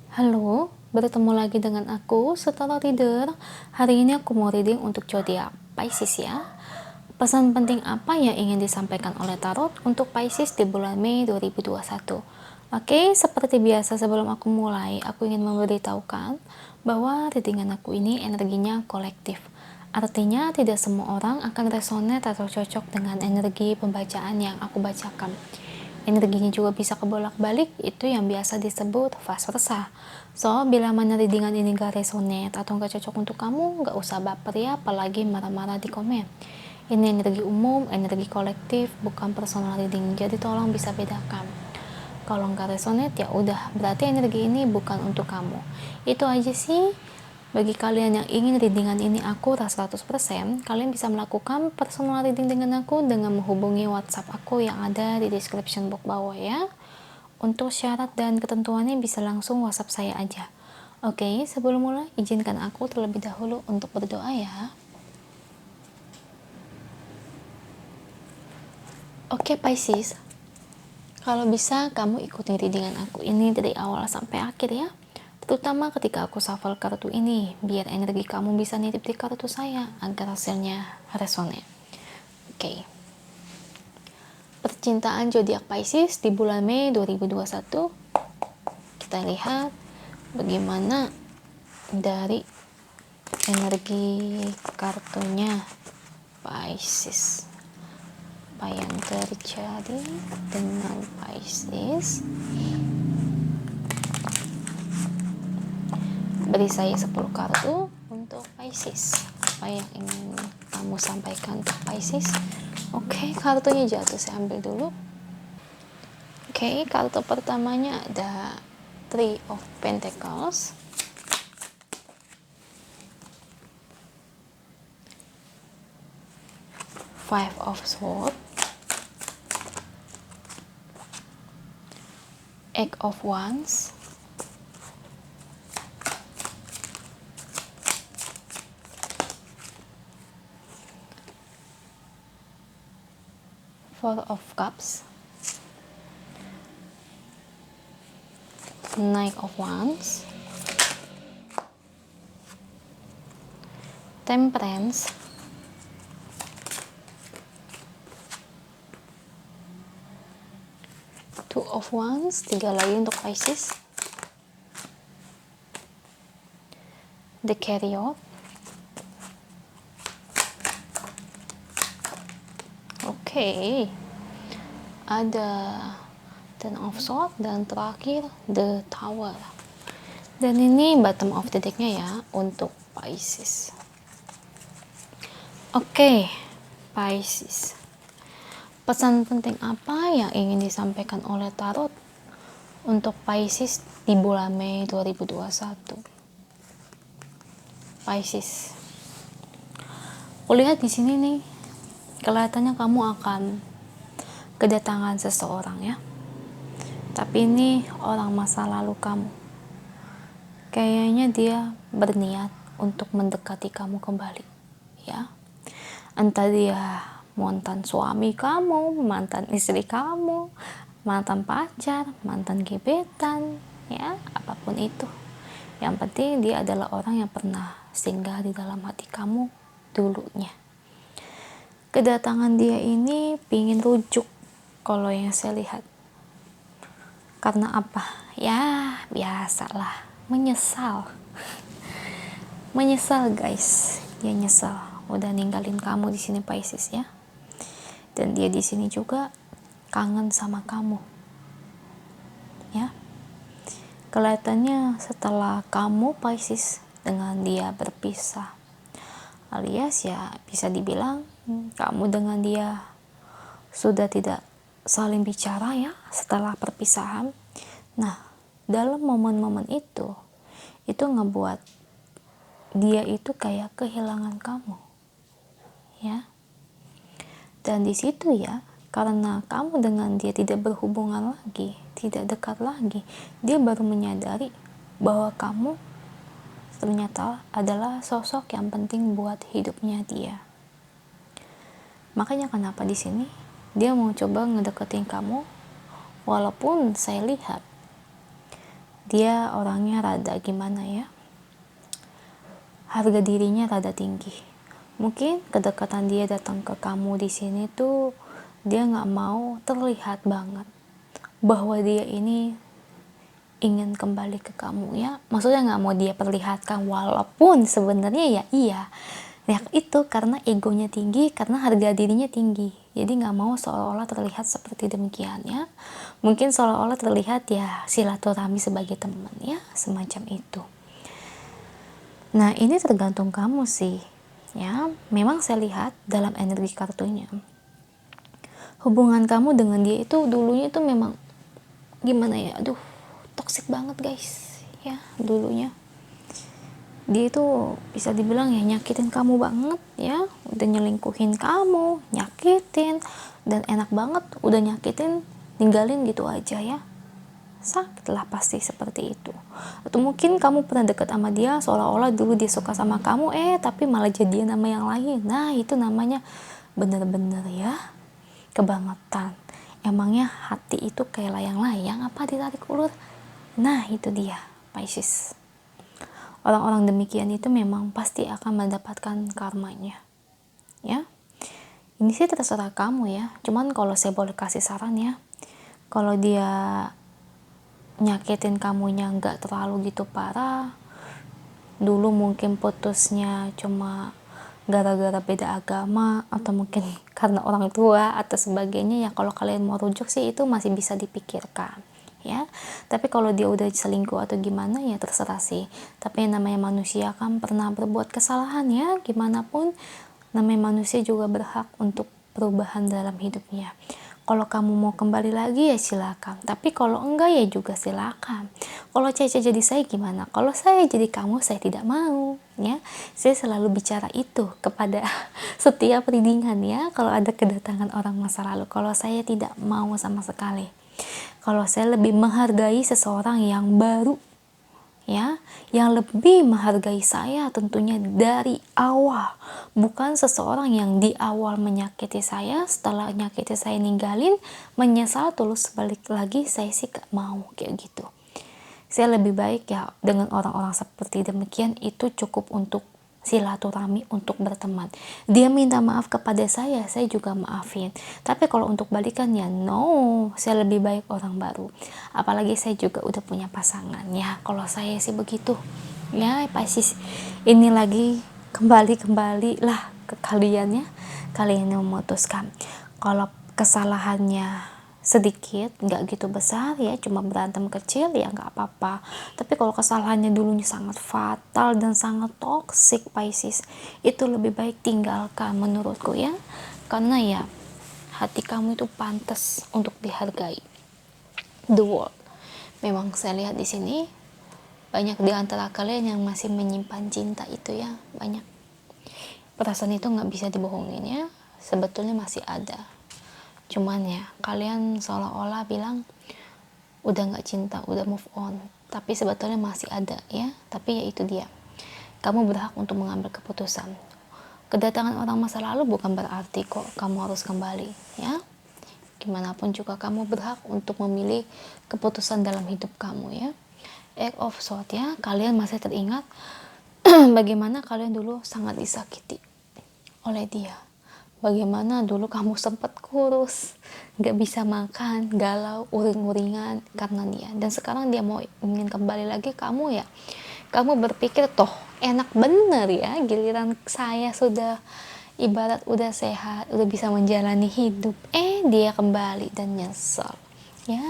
Halo, bertemu lagi dengan aku setelah reader. Hari ini aku mau reading untuk zodiak Pisces ya. Pesan penting apa yang ingin disampaikan oleh tarot untuk Pisces di bulan Mei 2021? Oke, seperti biasa sebelum aku mulai, aku ingin memberitahukan bahwa readingan aku ini energinya kolektif. Artinya tidak semua orang akan resonate atau cocok dengan energi pembacaan yang aku bacakan. Energinya juga bisa kebolak-balik, itu yang biasa disebut vice versa. So, bila mana readingan ini gak resonate atau gak cocok untuk kamu, gak usah baper ya, apalagi marah-marah di komen. Ini energi umum, energi kolektif, bukan personal reading, jadi tolong bisa bedakan. Kalau nggak resonate ya udah, berarti energi ini bukan untuk kamu. Itu aja sih. Bagi kalian yang ingin readingan ini akurat 100%, kalian bisa melakukan personal reading dengan aku dengan menghubungi WhatsApp aku yang ada di description box bawah ya. Untuk syarat dan ketentuannya bisa langsung WhatsApp saya aja. Oke, sebelum mulai izinkan aku terlebih dahulu untuk berdoa ya. Oke Pisces, kalau bisa kamu ikutin readingan aku ini dari awal sampai akhir ya. Terutama ketika aku shuffle kartu ini, biar energi kamu bisa nitip di kartu saya agar hasilnya resonate. Oke. Percintaan zodiak Pisces di bulan Mei 2021. Kita lihat bagaimana dari energi kartunya Pisces. Apa yang terjadi dengan Pisces? Beri saya 10 kartu untuk Pisces. Apa yang ingin kamu sampaikan untuk Pisces? Oke, kartunya jatuh, saya ambil dulu. Oke, kartu pertamanya ada Three of Pentacles, Five of Swords, Eight of Wands, Four of Cups, Knight of Wands, Temperance, Two of Wands, 3 lagi untuk Pisces, The Chariot, Oke, ada Ten of Swords, dan terakhir The Tower. Dan ini bottom of the decknya ya untuk Pisces. Oke, Pisces. Pesan penting apa yang ingin disampaikan oleh tarot untuk Pisces di bulan Mei 2021? Pisces. Kulihat di sini nih, kelihatannya kamu akan kedatangan seseorang ya. Tapi ini orang masa lalu kamu. Kayaknya dia berniat untuk mendekati kamu kembali, ya. Entah dia mantan suami kamu, mantan istri kamu, mantan pacar, mantan gebetan, ya, apapun itu. Yang penting dia adalah orang yang pernah singgah di dalam hati kamu dulunya. Kedatangan dia ini pingin rujuk kalau yang saya lihat. Karena apa? Ya, biasalah, menyesal. Menyesal, guys. Dia nyesal udah ninggalin kamu di sini Pisces ya. Dan dia di sini juga kangen sama kamu. Ya. Kelihatannya setelah kamu Pisces dengan dia berpisah, alias ya bisa dibilang kamu dengan dia sudah tidak saling bicara ya setelah perpisahan. Nah, dalam momen-momen itu ngebuat dia itu kayak kehilangan kamu, ya. Dan di situ ya, karena kamu dengan dia tidak berhubungan lagi, tidak dekat lagi, dia baru menyadari bahwa kamu ternyata adalah sosok yang penting buat hidupnya dia. Makanya kenapa di sini dia mau coba ngedeketin kamu, walaupun saya lihat dia orangnya rada gimana ya, harga dirinya rada tinggi. Mungkin kedekatan dia datang ke kamu di sini tuh dia nggak mau terlihat banget bahwa dia ini ingin kembali ke kamu ya. Maksudnya nggak mau dia perlihatkan, walaupun sebenarnya ya iya. Ya itu karena egonya tinggi, karena harga dirinya tinggi. Jadi nggak mau seolah-olah terlihat seperti demikian ya. Mungkin seolah-olah terlihat ya silaturahmi sebagai teman ya, semacam itu. Nah ini tergantung kamu sih ya. Memang saya lihat dalam energi kartunya, hubungan kamu dengan dia itu dulunya itu memang gimana ya, aduh toksik banget guys ya. Dulunya dia itu bisa dibilang ya nyakitin kamu banget ya, udah nyelingkuhin kamu, nyakitin, dan enak banget udah nyakitin ninggalin gitu aja ya. Sakit lah pasti seperti itu. Atau mungkin kamu pernah deket sama dia seolah-olah dulu dia suka sama kamu, tapi malah jadian sama yang lain. Nah itu namanya bener-bener ya kebangetan. Emangnya hati itu kayak layang-layang apa ditarik ulur? Nah itu dia Pisces. Orang-orang demikian itu memang pasti akan mendapatkan karmanya ya. Ini sih terserah kamu ya. Cuman kalau saya boleh kasih saran ya, kalau dia nyakitin kamunya nggak terlalu gitu parah, dulu mungkin putusnya cuma gara-gara beda agama atau mungkin karena orang tua atau sebagainya ya, kalau kalian mau rujuk sih itu masih bisa dipikirkan ya. Tapi kalau dia udah selingkuh atau gimana ya terserah sih. Tapi yang namanya manusia kan pernah berbuat kesalahan ya, gimana pun namanya manusia juga berhak untuk perubahan dalam hidupnya. Kalau kamu mau kembali lagi ya silakan, tapi kalau enggak ya juga silakan. Kalau Cece jadi saya gimana? Kalau saya jadi kamu saya tidak mau ya. Saya selalu bicara itu kepada setiap readingan ya, kalau ada kedatangan orang masa lalu. Kalau saya tidak mau sama sekali. Kalau saya lebih menghargai seseorang yang baru ya, yang lebih menghargai saya tentunya dari awal, bukan seseorang yang di awal menyakiti saya, setelah menyakiti saya ninggalin, menyesal terus balik lagi. Saya sih gak mau kayak gitu. Saya lebih baik ya dengan orang-orang seperti demikian, itu cukup untuk silaturahmi, untuk berteman. Dia minta maaf kepada saya juga maafin. Tapi kalau untuk balikan ya no, saya lebih baik orang baru. Apalagi saya juga udah punya pasangan ya. Kalau saya sih begitu ya Pisces. Ini lagi kembali lah ke kalian ya. Kalian yang memutuskan. Kalau kesalahannya sedikit, nggak gitu besar ya, cuma berantem kecil ya nggak apa-apa. Tapi kalau kesalahannya dulunya sangat fatal dan sangat toksik Pisces, itu lebih baik tinggalkan menurutku ya. Karena ya hati kamu itu pantas untuk dihargai. The world. Memang saya lihat di sini banyak di antara kalian yang masih menyimpan cinta itu ya, banyak. Perasaan itu nggak bisa dibohongin ya, sebetulnya masih ada. Cuman ya kalian seolah-olah bilang udah nggak cinta, udah move on, tapi sebetulnya masih ada ya. Tapi ya itu dia, kamu berhak untuk mengambil keputusan. Kedatangan orang masa lalu bukan berarti kok kamu harus kembali ya. Gimana pun juga kamu berhak untuk memilih keputusan dalam hidup kamu ya. Eight of Swords ya, kalian masih teringat bagaimana kalian dulu sangat disakiti oleh dia. Bagaimana dulu kamu sempat kurus, gak bisa makan, galau, uring-uringan karena dia. Dan sekarang dia mau ingin kembali lagi kamu ya. Kamu berpikir toh enak bener ya, giliran saya sudah ibarat udah sehat, udah bisa menjalani hidup. Dia kembali dan nyesel. Ya,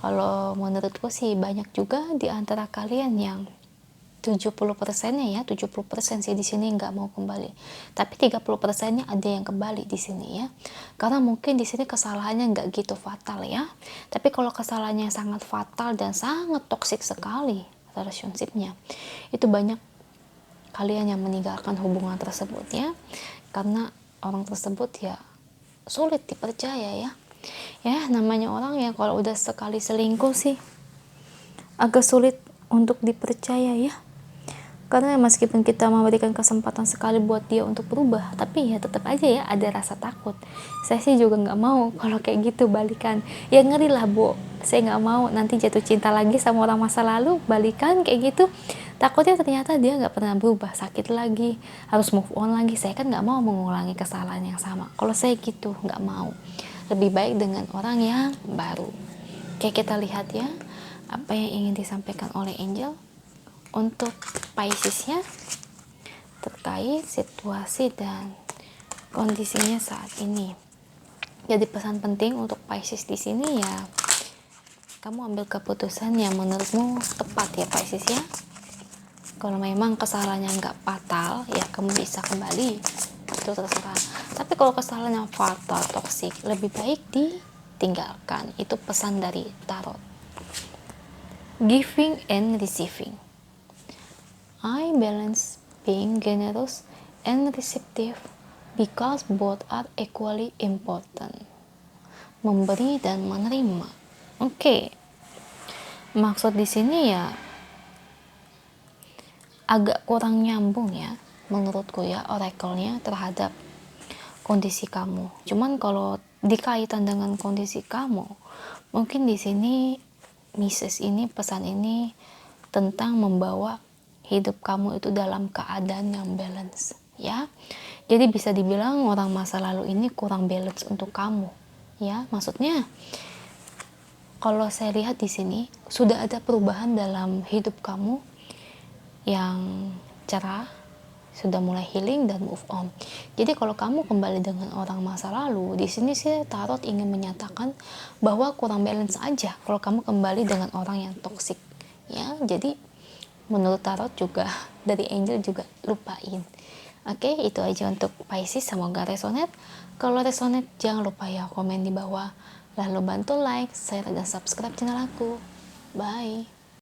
kalau menurutku sih banyak juga di antara kalian yang 70%-nya ya, 70% sih di sini nggak mau kembali. Tapi 30%-nya ada yang kembali di sini ya. Karena mungkin di sini kesalahannya nggak gitu fatal ya. Tapi kalau kesalahannya sangat fatal dan sangat toksik sekali relationship-nya, itu banyak kalian yang meninggalkan hubungan tersebut ya. Karena orang tersebut ya sulit dipercaya ya. Ya, namanya orang ya kalau udah sekali selingkuh sih agak sulit untuk dipercaya ya. Karena meskipun kita memberikan kesempatan sekali buat dia untuk berubah, tapi ya tetap aja ya ada rasa takut. Saya sih juga nggak mau kalau kayak gitu balikan. Ya ngeri lah bu, saya nggak mau nanti jatuh cinta lagi sama orang masa lalu, balikan kayak gitu. Takutnya ternyata dia nggak pernah berubah, sakit lagi, harus move on lagi. Saya kan nggak mau mengulangi kesalahan yang sama. Kalau saya gitu nggak mau. Lebih baik dengan orang yang baru. Kayak kita lihat ya, apa yang ingin disampaikan oleh Angel untuk Pisces-nya terkait situasi dan kondisinya saat ini. Jadi pesan penting untuk Pisces di sini ya, kamu ambil keputusan yang menurutmu tepat ya Pisces ya. Kalau memang kesalahannya nggak fatal ya kamu bisa kembali, itu terserah. Tapi kalau kesalahan yang fatal, toksik, lebih baik ditinggalkan. Itu pesan dari tarot. Giving and receiving. I balance being generous and receptive because both are equally important. Memberi dan menerima. Oke. Maksud di sini ya agak kurang nyambung ya menurutku ya oracle-nya terhadap kondisi kamu. Cuman kalau dikaitan dengan kondisi kamu, mungkin di sini Mrs. ini pesan ini tentang membawa hidup kamu itu dalam keadaan yang balance ya. Jadi bisa dibilang orang masa lalu ini kurang balance untuk kamu ya. Maksudnya kalau saya lihat di sini sudah ada perubahan dalam hidup kamu yang cerah, sudah mulai healing dan move on. Jadi kalau kamu kembali dengan orang masa lalu, di sini sih tarot ingin menyatakan bahwa kurang balance aja kalau kamu kembali dengan orang yang toksik ya. Jadi menurut tarot juga dari Angel juga lupain. Oke, itu aja untuk Pisces, semoga resonate. Kalau resonate jangan lupa ya komen di bawah, lalu bantu like, share, dan subscribe channel aku. Bye.